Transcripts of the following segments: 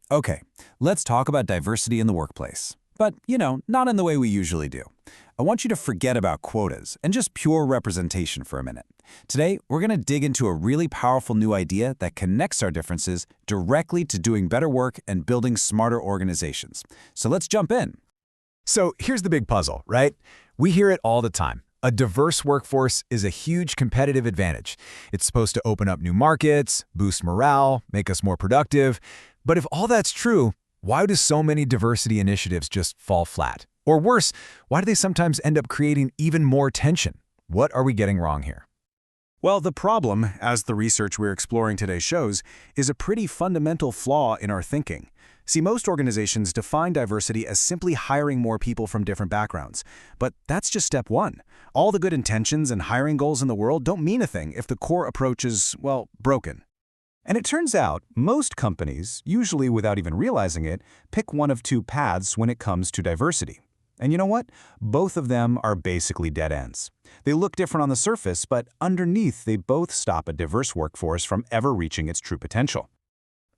Okay, let's talk about diversity in the workplace. But, not in the way we usually do. I want you to forget about quotas and just pure representation for a minute. Today, we're going to dig into a really powerful new idea that connects our differences directly to doing better work and building smarter organizations. So let's jump in. So here's the big puzzle, right? We hear it all the time. A diverse workforce is a huge competitive advantage. It's supposed to open up new markets, boost morale, make us more productive. But if all that's true, why do so many diversity initiatives just fall flat? Or worse, why do they sometimes end up creating even more tension? What are we getting wrong here? Well, the problem, as the research we're exploring today shows, is a pretty fundamental flaw in our thinking. See, most organizations define diversity as simply hiring more people from different backgrounds. But that's just step one. All the good intentions and hiring goals in the world don't mean a thing if the core approach is, well, broken. And it turns out, most companies, usually without even realizing it, pick one of two paths when it comes to diversity. And you know what? Both of them are basically dead ends. They look different on the surface, but underneath they both stop a diverse workforce from ever reaching its true potential.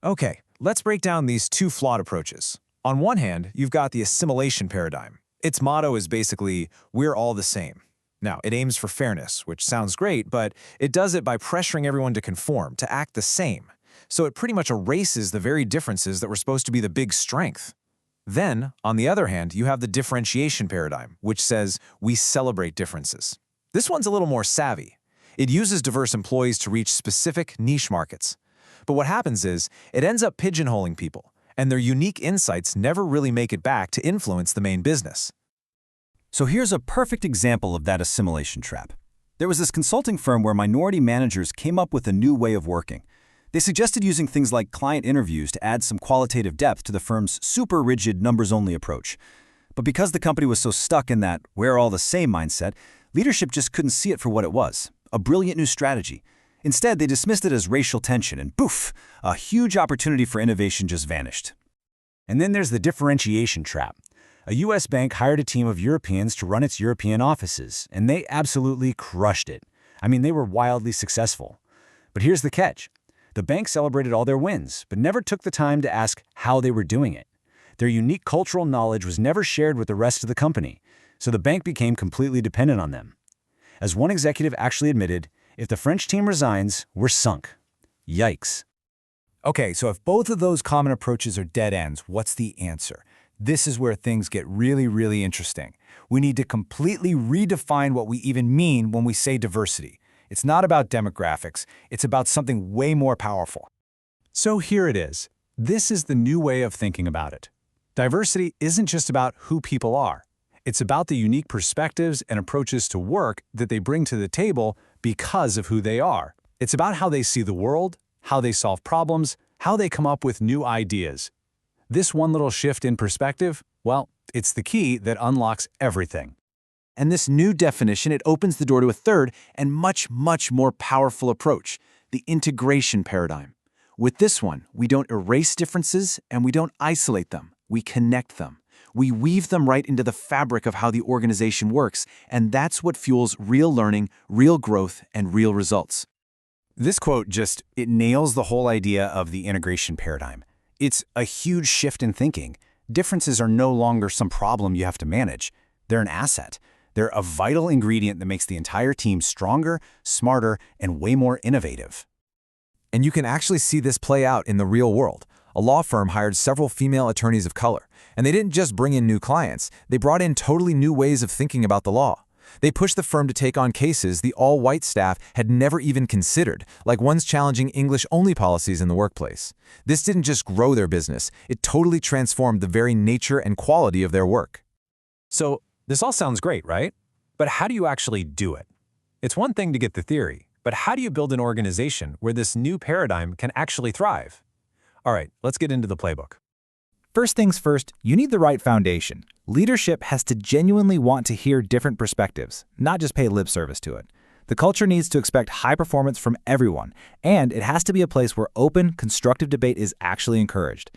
Okay, let's break down these two flawed approaches. On one hand, you've got the assimilation paradigm. Its motto is basically, we're all the same. Now, it aims for fairness, which sounds great, but it does it by pressuring everyone to conform, to act the same. So it pretty much erases the very differences that were supposed to be the big strength. Then, on the other hand, you have the differentiation paradigm, which says we celebrate differences. This one's a little more savvy. It uses diverse employees to reach specific niche markets. But what happens is, it ends up pigeonholing people, and their unique insights never really make it back to influence the main business. So here's a perfect example of that assimilation trap. There was this consulting firm where minority managers came up with a new way of working. They suggested using things like client interviews to add some qualitative depth to the firm's super rigid numbers-only approach. But because the company was so stuck in that we're all the same mindset, leadership just couldn't see it for what it was, a brilliant new strategy. Instead, they dismissed it as racial tension, and poof, a huge opportunity for innovation just vanished. And then there's the differentiation trap. A US bank hired a team of Europeans to run its European offices, and they absolutely crushed it. I mean, they were wildly successful. But here's the catch. The bank celebrated all their wins, but never took the time to ask how they were doing it. Their unique cultural knowledge was never shared with the rest of the company, so the bank became completely dependent on them. As one executive actually admitted, if the French team resigns, we're sunk. Yikes. Okay, so if both of those common approaches are dead ends, what's the answer? This is where things get really, really interesting. We need to completely redefine what we even mean when we say diversity. It's not about demographics, it's about something way more powerful. So here it is. This is the new way of thinking about it. Diversity isn't just about who people are. It's about the unique perspectives and approaches to work that they bring to the table because of who they are. It's about how they see the world, how they solve problems, how they come up with new ideas. This one little shift in perspective, well, it's the key that unlocks everything. And this new definition, it opens the door to a third and much, much more powerful approach, the integration paradigm. With this one, we don't erase differences and we don't isolate them. We connect them. We weave them right into the fabric of how the organization works, and that's what fuels real learning, real growth, and real results. This quote it nails the whole idea of the integration paradigm. It's a huge shift in thinking. Differences are no longer some problem you have to manage. They're an asset. They're a vital ingredient that makes the entire team stronger, smarter, and way more innovative. And you can actually see this play out in the real world. A law firm hired several female attorneys of color, and they didn't just bring in new clients, they brought in totally new ways of thinking about the law. They pushed the firm to take on cases the all-white staff had never even considered, like ones challenging English-only policies in the workplace. This didn't just grow their business, it totally transformed the very nature and quality of their work. So, this all sounds great, right? But how do you actually do it? It's one thing to get the theory, but how do you build an organization where this new paradigm can actually thrive? All right, let's get into the playbook. First things first, you need the right foundation. Leadership has to genuinely want to hear different perspectives, not just pay lip service to it. The culture needs to expect high performance from everyone, and it has to be a place where open, constructive debate is actually encouraged.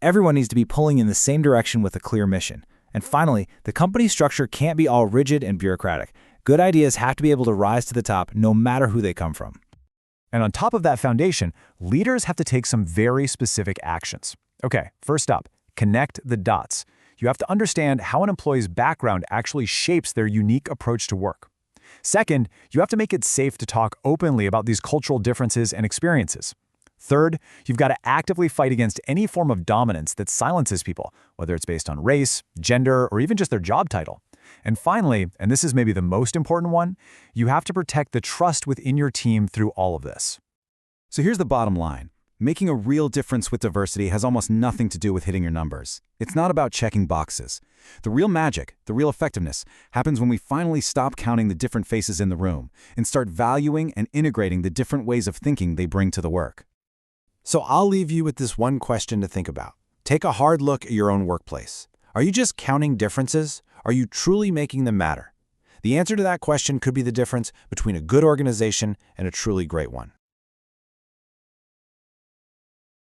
Everyone needs to be pulling in the same direction with a clear mission. And finally, the company structure can't be all rigid and bureaucratic. Good ideas have to be able to rise to the top no matter who they come from. And on top of that foundation, leaders have to take some very specific actions. Okay, first up, connect the dots. You have to understand how an employee's background actually shapes their unique approach to work. Second, you have to make it safe to talk openly about these cultural differences and experiences. Third, you've got to actively fight against any form of dominance that silences people, whether it's based on race, gender, or even just their job title. And finally, and this is maybe the most important one, you have to protect the trust within your team through all of this. So here's the bottom line. Making a real difference with diversity has almost nothing to do with hitting your numbers. It's not about checking boxes. The real magic, the real effectiveness, happens when we finally stop counting the different faces in the room and start valuing and integrating the different ways of thinking they bring to the work. So I'll leave you with this one question to think about. Take a hard look at your own workplace. Are you just counting differences? Are you truly making them matter? The answer to that question could be the difference between a good organization and a truly great one.